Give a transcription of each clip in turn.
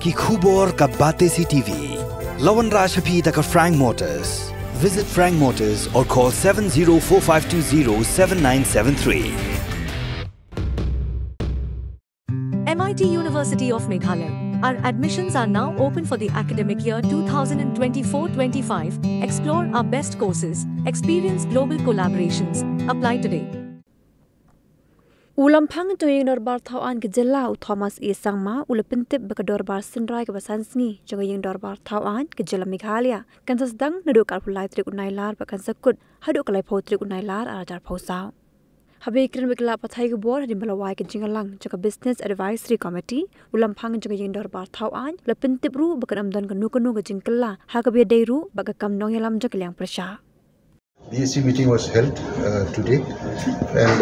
ki khubor ka bate si TV. Lawan Rashaphi da ka Frank Motors. Visit Frank Motors or call 7045207973. MIT University of Meghalaya. Our admissions are now open for the academic year 2024-25. Explore our best courses. Experience global collaborations. Apply today. Ulam phang joying Dorbar Thawan ke jilla Thomas E Sangma ulapintip baka Dorbar Synrai ke basansngi joying Dorbar Thawan ke jilla Meghalaya kan Sdang Naduh kalpulai trik Nailar bakan sakut haduk kalai pau trik Nailar arajar pausau. Habe ikrin bekla pathai ke bor di melawai ke jingalang jaka Business Advisory Committee ulam phang joying Dorbar Thawan lapintip ru bakan amdan ke nu ke jingkela ha ke be ru baka kam nong yalam jaka liang prasha. BSc meeting was held today, and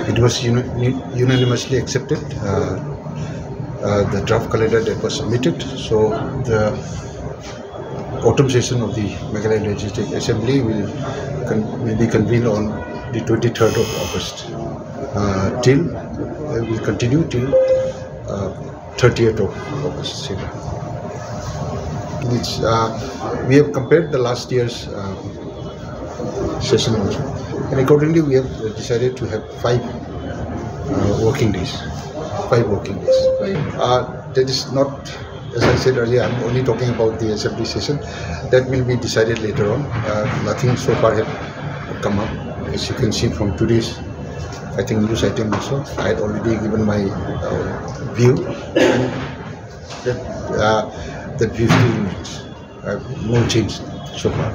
it was unanimously accepted. The draft calendar that was submitted. So the autumn session of the Meghalaya Legislative Assembly will be convened on the 23rd of August. Will continue till 30th of August. We have compared the last year's session also, and accordingly we have decided to have 5 working days. 5 working days. That is not, as I said earlier, I'm only talking about the assembly session. That will be decided later on. Nothing so far has come up. As you can see from today's, I think, news item also, I had already given my view, and that view still remains. No change so far.